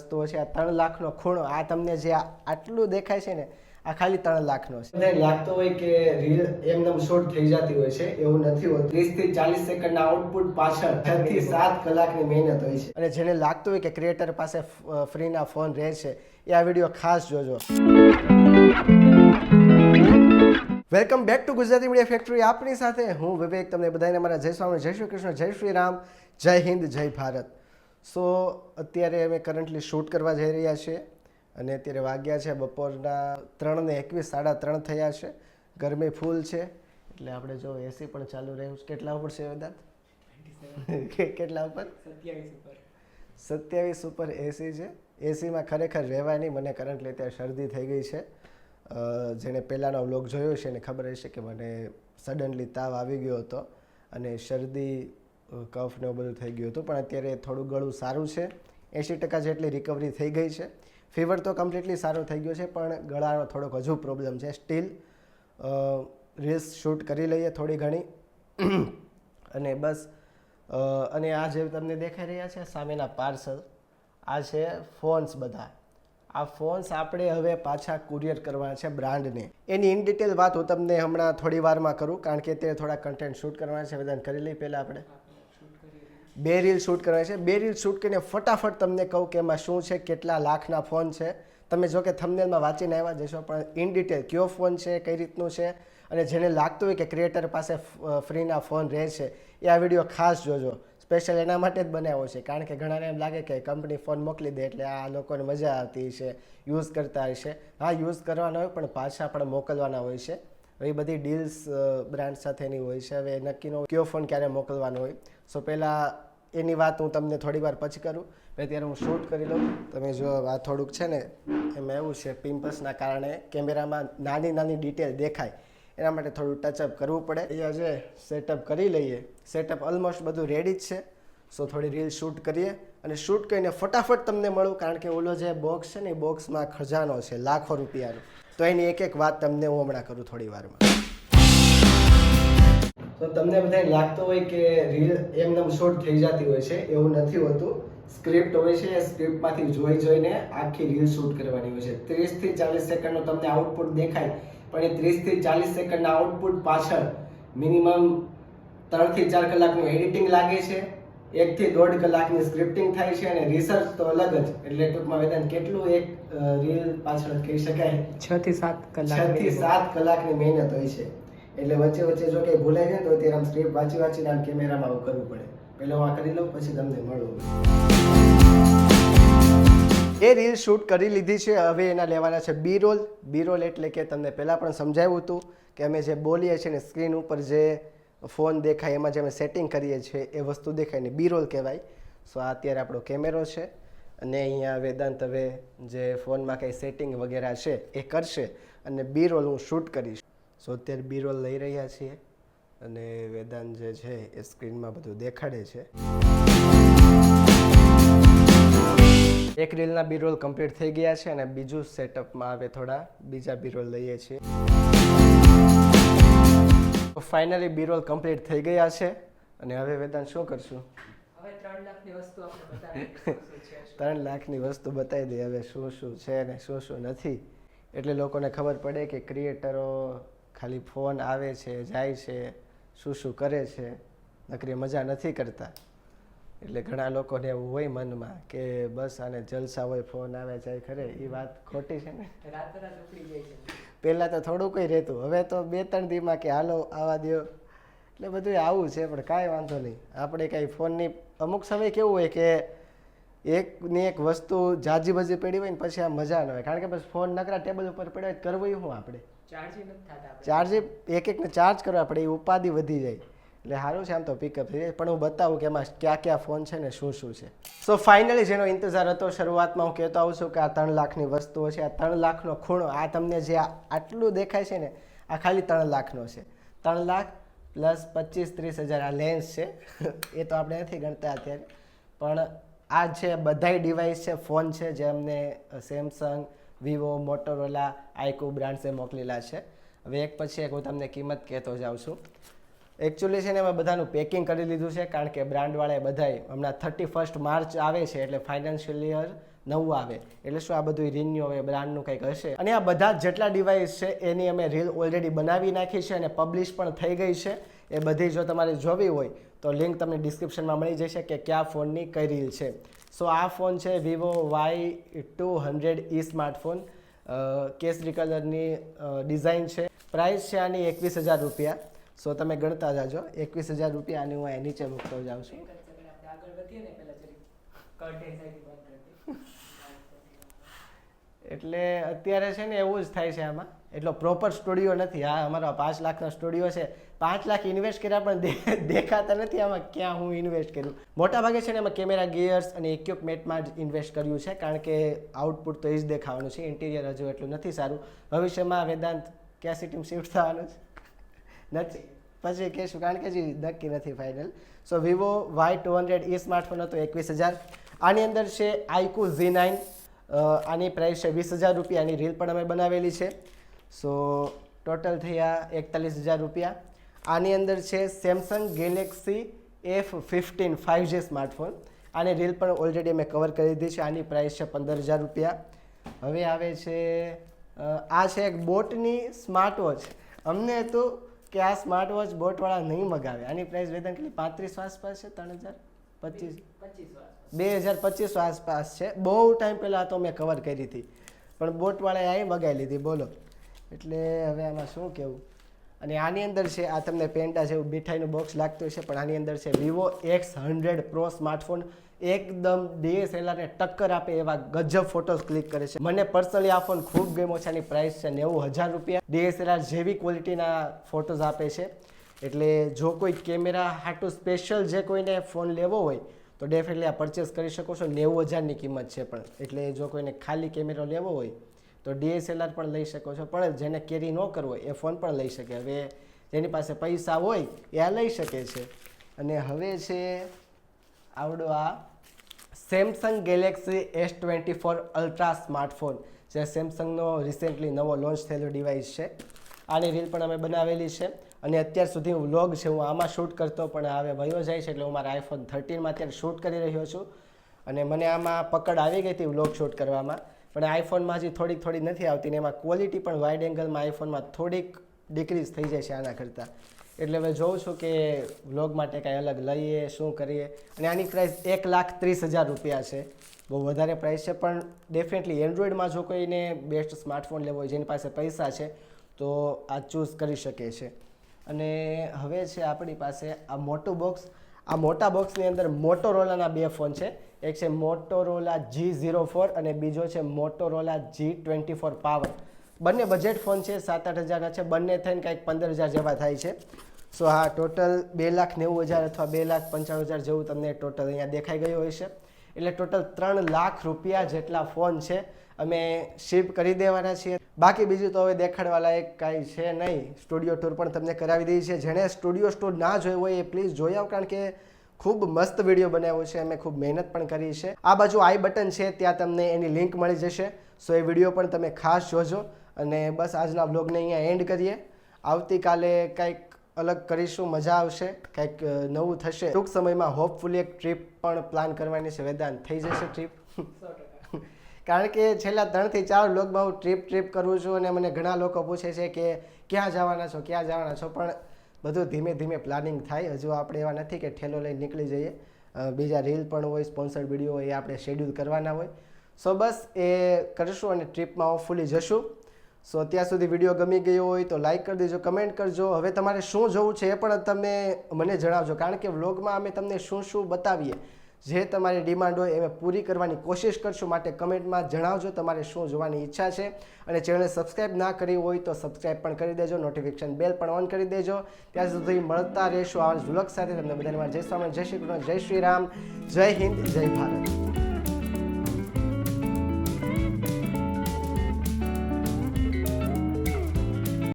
વસ્તુઓ છે. આ 3 લાખનો ખૂણો, આ તમને જે આટલું દેખાય છે ને, આ ખાલી 3 લાખનો છે. બધાને લાગતો હોય કે રીલ એમનેમ શોર્ટ થઈ જતી હોય છે, એવું નથી હોતું. 30 થી 40 સેકન્ડના આઉટપુટ પાછળ 6 થી 7 કલાકની મહેનત હોય છે. અને જેને લાગતું હોય કે ક્રિએટર પાસે ફ્રીના ફોન રહે છે, એ આ વિડીયો ખાસ જોજો. Welcome back to Gujarati media factory. આપણી સાથે હું વિવેક. તમને બધાને મારા જય સ્વામી, જય શ્રી કૃષ્ણ, જય શ્રી રામ, જય હિન્દ, જય ભારત. સો અત્યારે અમે કરન્ટલી શૂટ કરવા જઈ રહ્યા છીએ અને અત્યારે વાગ્યા છે બપોરના 3:21, 3:30 થયા છે. ગરમી ફૂલ છે એટલે આપણે જો એસી પણ ચાલુ રહ્યું છે. કેટલા ઉપર છે વેદાંત? કેટલા ઉપર? 27 ઉપર એસી છે. એસીમાં ખરેખર રહેવાય નહીં. મને કરન્ટલી અત્યારે શરદી થઈ ગઈ છે. જેણે પહેલાંનો વ્લોગ જોયો છે એને ખબર હશે કે મને સડનલી તાવ આવી ગયો હતો અને શરદી, કફ ને એવું બધું થઈ ગયું હતું. પણ અત્યારે થોડું ગળું સારું છે, 80% જેટલી રિકવરી થઈ ગઈ છે. ફીવર તો કમ્પ્લીટલી સારો થઈ ગયો છે, પણ ગળાનો થોડોક હજુ પ્રોબ્લેમ છે. સ્ટીલ રીલ્સ શૂટ કરી લઈએ થોડી ઘણી અને બસ. અને આ જે તમને દેખાઈ રહ્યા છે સામેના પાર્સલ, આ છે ફોન્સ. બધા આ ફોન્સ આપણે હવે પાછા કુરિયર કરવાના છે બ્રાન્ડને. એની ઇન ડિટેલ વાત હું તમને હમણાં થોડી વારમાં કરું, કારણ કે અત્યારે થોડા કન્ટેન્ટ શૂટ કરવાના છે. બધાને કરી લઈ. પહેલાં આપણે 2 રીલ શૂટ કરવાની છે. 2 રીલ શૂટ કરીને ફટાફટ તમને કહું કે એમાં શું છે, કેટલા લાખના ફોન છે. તમે જો કે થંબનેલમાં વાંચીને આવ્યા જશો, પણ ઇન ડિટેલ કયો ફોન છે, કઈ રીતનું છે, અને જેને લાગતું હોય કે ક્રિએટર પાસે ફ્રીના ફોન રહે છે, એ આ વિડીયો ખાસ જોજો. સ્પેશિયલ એના માટે જ બનાવ્યો છે, કારણ કે ઘણાને એમ લાગે કે કંપની ફોન મોકલી દે એટલે આ લોકોને મજા આવતી છે, યુઝ કરતા હશે. હા, યુઝ કરવાના હોય પણ પાછા આપણે મોકલવાના હોય છે. એ બધી ડીલ્સ બ્રાન્ડ સાથેની હોય છે. હવે નક્કી નો કયો ફોન ક્યારે મોકલવાનો હોય. સો પહેલાં એની વાત હું તમને થોડી વાર પછી કરું. અત્યારે હું શૂટ કરી લઉં. તમે જો આ થોડુંક છે ને, એમાં એવું છે પિમ્પલ્સના કારણે કેમેરામાં નાની નાની ડિટેલ દેખાય, એના માટે થોડું ટચઅપ કરવું પડે. અહીંયા જે સેટઅપ કરી લઈએ, સેટઅપ ઓલમોસ્ટ બધું રેડી જ છે. સો થોડી રીલ શૂટ કરીએ અને શૂટ કરીને ફટાફટ તમને મળું, કારણ કે ઓલો જે બોક્સ છે ને, એ બોક્સમાં ખજાનો છે લાખો રૂપિયાનો. તો એની એક એક વાત તમને હું હમણાં કરું થોડી વારમાં. તો તમને બધાને લાગતું હોય કે રીલ એમનેમ શોર્ટ થઈ જતી હોય છે, એવું નથી હોતું. સ્ક્રિપ્ટ હોય છે, એ સ્ક્રિપ્ટમાંથી જોઈને આખી રીલ શૂટ કરવાની હોય છે. 30 થી 40 સેકન્ડનો તમને આઉટપુટ દેખાય, પણ એ 30 થી 40 સેકન્ડના આઉટપુટ પાછળ મિનિમમ 3 થી 4 કલાકનું એડિટિંગ લાગે છે, 1 થી 1.5 કલાકની સ્ક્રિપ્ટિંગ થાય છે, અને રિસર્ચ તો અલગ જ. એટલે ટૂંકમાં વેદાંત કેટલું એક રીલ પાછળ કહી શકાય 6 થી 7 કલાકની મહેનત હોય છે. એટલે વચ્ચે વચ્ચે જો કંઈ ભૂલાઈ જાય તો ત્યારે આમ સ્ક્રિપ્ટ વાંચી આમ કેમેરામાં આવું કરવું પડે. પહેલાં હું આ કરી લઉં, પછી તમને મળું. એ રીલ શૂટ કરી લીધી છે. હવે એના લેવાના છે બી રોલ. બી રોલ એટલે કે તમને પહેલાં પણ સમજાવ્યું હતું કે અમે જે બોલીએ છીએ ને, સ્ક્રીન ઉપર જે ફોન દેખાય એમાં જે અમે સેટિંગ કરીએ છીએ એ વસ્તુ દેખાય ને બી રોલ કહેવાય. સો આ અત્યારે આપણો કેમેરો છે અને અહીંયા વેદાંત હવે જે ફોનમાં કંઈ સેટિંગ વગેરે છે એ કરશે અને બી રોલ હું શૂટ કરીશ. સો અત્યારે બી રોલ લઈ રહ્યા છીએ અને વેદાંત જે છે એ સ્ક્રીનમાં બધું દેખાડે છે. એક રીલના બી રોલ કમ્પ્લીટ થઈ ગયા છે અને બીજું સેટઅપમાં હવે થોડા બીજા બી રોલ લઈએ છીએ. ફાઇનલી બી રોલ કમ્પ્લીટ થઈ ગયા છે અને હવે વેદાંત શું કરશું? હવે 3 લાખની વસ્તુ આપણે બતાવી. 3 લાખની વસ્તુ બતાવી દઈએ હવે શું શું છે ને શું શું નથી, એટલે લોકોને ખબર પડે કે ક્રિએટરો ખાલી ફોન આવે છે, જાય છે, શું શું કરે છે, નકરી મજા નથી કરતા. એટલે ઘણા લોકોને એવું હોય મનમાં કે બસ આને જલસા હોય, ફોન આવે જાય ખરે. એ વાત ખોટી છે ને. રાત ઉપડી જાય છે. પહેલાં તો થોડું કંઈ રહેતું, હવે તો 2-3 દીમાં કે હાલો આવા દો. એટલે બધું આવું છે, પણ કાંઈ વાંધો નહીં. આપણે કાંઈ ફોનની અમુક સમય કેવું હોય કે એકની એક વસ્તુ જાજી બજી પડી હોય ને પછી આ મજા ન હોય, કારણ કે બસ ફોન નકરા ટેબલ ઉપર પડ્યો હોય કરવું શું આપણે? ચાર્જિંગ એકને ચાર્જ કરવા પડે, એ ઉપાધિ વધી જાય. એટલે સારું છે આમ તો પિકઅપ થઈ જાય. પણ હું બતાવું કે એમાં ક્યાં ક્યાં ફોન છે ને શું શું છે. સો ફાઇનલી જેનો ઇંતજાર હતો શરૂઆતમાં હું કહેતો આવું છું કે આ 3 લાખની વસ્તુઓ છે. આ 3 લાખનો ખૂણો, આ તમને જે આટલું દેખાય છે ને, આ ખાલી 3 લાખનો છે. 3 લાખ પ્લસ 25-30 હજાર આ લેન્સ છે. એ તો આપણે નથી ગણતા અત્યારે, પણ આ છે બધાય ડિવાઇસ છે, ફોન છે જે અમને સેમસંગ, વિવો, મોટોરોલા, આઈકુ બ્રાન્ડ્સે મોકલેલા છે. હવે એક પછી એક હું તમને કિંમત કહેતો જાઉં છું. એકચ્યુઅલી છે ને એમાં બધાનું પેકિંગ કરી લીધું છે, કારણ કે બ્રાન્ડવાળાએ બધાય હમણાં 31 માર્ચ આવે છે એટલે ફાઇનાન્શિયલ યર નવું આવે એટલે શું આ બધું રિન્યુ હવે બ્રાન્ડનું કંઈક હશે. અને આ બધા જ જેટલા ડિવાઇસ છે એની અમે રીલ ઓલરેડી બનાવી નાખી છે અને પબ્લિશ પણ થઈ ગઈ છે. એ બધી જો તમારે જોવી હોય તો લિંક તમને ડિસ્ક્રિપ્શનમાં મળી જશે કે કયા ફોનની કઈ રીલ છે. સો આ ફોન છે વિવો Y200e સ્માર્ટફોન, કેસરી કલરની ડિઝાઇન છે. પ્રાઇસ છે આની 21,000 રૂપિયા. સો તમે ગણતા જાજો, 21,000 રૂપિયા. આની હું અહીં નીચે મૂકતો જાઉં છું. એક જ સેકન્ડ આપણે આગળ વધીએ ને પહેલા જરી કર્ટેન્સ આઈડી બંધ કરી દઈએ. એટલે અત્યારે છે ને એવું જ થાય છે આમાં. એટલો પ્રોપર સ્ટુડિયો નથી. આ અમારો 5 લાખનો સ્ટુડિયો છે. 5 લાખ ઇન્વેસ્ટ કર્યા પણ દેખાતા નથી આમાં ક્યાં હું ઇન્વેસ્ટ કર્યું. મોટા ભાગે છે ને એમાં કેમેરા ગિયર્સ અને ઇક્વિપમેન્ટમાં જ ઇન્વેસ્ટ કર્યું છે, કારણ કે આઉટપુટ તો એ જ દેખાવાનું છે. ઇન્ટિરિયર હજુ એટલું નથી સારું. ભવિષ્યમાં વેદાંત ક્યાં સિટીમાં શિફ્ટ થવાનું છે નથી, પછી કહેશું, કારણ કે હજી નક્કી નથી ફાઇનલ. સો વિવો Y200e સ્માર્ટફોન હતો 21,000. આની અંદર છે iQOO Z9. આની પ્રાઇસ છે 20,000 રૂપિયા. આની રીલ પણ અમે બનાવેલી છે. સો ટોટલ થયા 41,000 રૂપિયા. આની અંદર છે Samsung Galaxy F15 5G smartphone. આની રીલ પણ ઓલરેડી અમે કવર કરી દીધી છે. આની પ્રાઇસ છે 15,000 રૂપિયા. હવે આવે છે આ છે એક બોટની સ્માર્ટ વોચ. અમને હતું કે આ સ્માર્ટ વોચ બોટવાળા નહીં મગાવે. આની પ્રાઇસ વેદન કેટલી 35 આસપાસ છે, 3,025 2025 આસપાસ છે. બહુ ટાઈમ પહેલાં તો મેં કવર કરી હતી, પણ બોટવાળાએ અહીં મગાવી લીધી. બોલો, એટલે હવે આમાં શું કહેવું. અને આની અંદર છે આ તમને પેન્ટા જેવું મીઠાઈનું બોક્સ લાગતું છે, પણ આની અંદર છે વિવો X100 Pro સ્માર્ટફોન. એકદમ DSLRને ટક્કર આપે એવા ગજબ ફોટોઝ ક્લિક કરે છે. મને પર્સનલી આ ફોન ખૂબ ગમ્યો છે. આની પ્રાઇસ છે 90,000 રૂપિયા. DSLR જેવી ક્વોલિટીના ફોટોઝ આપે છે. એટલે જો કોઈ કેમેરા હાટું સ્પેશિયલ જે કોઈને ફોન લેવો હોય તો ડેફિનેટલી આ પરચેસ કરી શકો છો. 90,000ની કિંમત છે. પણ એટલે જો કોઈને ખાલી કેમેરો લેવો હોય તો DSLR પણ લઈ શકો છો, પણ જેને કેરી ન કરવો હોય એ ફોન પણ લઈ શકે. હવે જેની પાસે પૈસા હોય એ આ લઈ શકે છે. અને હવે છે આવડો આ Samsung Galaxy S24 ultra smartphone, જે સેમસંગનો રિસેન્ટલી નવો લોન્ચ થયેલો ડિવાઇસ છે. આની રીલ પણ અમે બનાવેલી છે. અને અત્યાર સુધી વ્લોગ છે હું આમાં શૂટ કરતો, પણ હવે વયો જાય છે એટલે હું મારા iPhone 13માં અત્યારે શૂટ કરી રહ્યો છું. અને મને આમાં પકડ આવી ગઈ હતી વ્લોગ શૂટ કરવામાં, પણ આઈફોનમાં હજી થોડીક નથી આવતી. ને એમાં ક્વોલિટી પણ વાઇડ એંગલમાં આઈફોનમાં થોડીક ડિક્રીઝ થઈ જાય છે આના કરતાં. એટલે હવે જોઉં છું કે વ્લોગ માટે કાંઈ અલગ લઈએ, શું કરીએ. અને આની પ્રાઇસ 1,30,000 રૂપિયા છે. બહુ વધારે પ્રાઇસ છે, પણ ડેફિનેટલી એન્ડ્રોઈડમાં જો કોઈને બેસ્ટ સ્માર્ટફોન લેવો હોય, જેની પાસે પૈસા છે, તો આ ચૂઝ કરી શકે છે. અને હવે છે આપણી પાસે આ મોટું બોક્સ. આ મોટા બોક્સની અંદર મોટોરોલાના 2 ફોન છે. એક છે મોટોરોલા G04 અને બીજો છે મોટોરોલા G24 પાવર. બંને બજેટ ફોન છે, 7-8 હજારના છે. બંને થઈને કંઈક 15,000 જેવા થાય છે. સો હા, ટોટલ 2,90,000 અથવા 2,95,000 જેવું તમને ટોટલ અહીંયા દેખાઈ ગયું હોય છે. એટલે ટોટલ 3 લાખ રૂપિયા જેટલા ફોન છે અમે શિપ કરી દેવાના છીએ. બાકી બીજું તો હવે દેખાડવા લાયક કાંઈ છે નહીં. સ્ટુડિયો ટૂર પણ તમને કરાવી દઈએ છીએ. જેણે સ્ટુડિયો ટૂર ના જોયું હોય એ પ્લીઝ જોઈ આવો, કારણ કે ખૂબ મસ્ત વિડીયો બનાવ્યો છે. અમે ખૂબ મહેનત પણ કરી છે. આ બાજુ આઈ બટન છે, ત્યાં તમને એની લિંક મળી જશે. સો એ વિડીયો પણ તમે ખાસ જોજો. અને બસ આજના બ્લોગને અહીંયા એન્ડ કરીએ. આવતીકાલે કંઈક અલગ કરીશું, મજા આવશે, કંઈક નવું થશે. ટૂંક સમયમાં હોપફુલી એક ટ્રીપ પણ પ્લાન કરવાની છે. વેદાંત થઈ જશે ટ્રીપ, 100%. કારણ કે છેલ્લા 3 થી 4 વ્લોગમાં હું ટ્રીપ કરું છું અને મને ઘણા લોકો પૂછે છે કે ક્યાં જવાના છો, પણ બધું ધીમે ધીમે પ્લાનિંગ થાય. હજુ આપણે એવા નથી કે ઠેલો લઈને નીકળી જઈએ. બીજા રીલ પણ હોય, સ્પોન્સર્ડ વિડીયો હોય, એ આપણે શેડ્યુલ કરવાના હોય. સો બસ એ કરીશું અને ટ્રીપમાં હોપફુલી જશું. સો ત્યાં સુધી વિડીયો ગમી ગયો હોય તો લાઇક કરી દેજો, કમેન્ટ કરજો. હવે તમારે શું જોવું છે એ પણ તમે મને જણાવજો, કારણ કે વ્લોગમાં અમે તમને શું બતાવીએ, જે તમારી ડિમાન્ડ હોય એ પૂરી કરવાની કોશિશ કરશું. માટે કમેન્ટમાં જણાવજો તમારે શું જોવાની ઈચ્છા છે. અને ચેનલને સબસ્ક્રાઈબ ના કરી હોય તો સબસ્ક્રાઈબ પણ કરી દેજો, નોટિફિકેશન બેલ પણ ઓન કરી દેજો. ત્યાં સુધી મળતા રહેશું આવા વ્લોગ સાથે. તમને બધાને જય સ્વામિનારાયણ, જય શ્રી કૃષ્ણ, જય શ્રી રામ, જય હિન્દ, જય ભારત.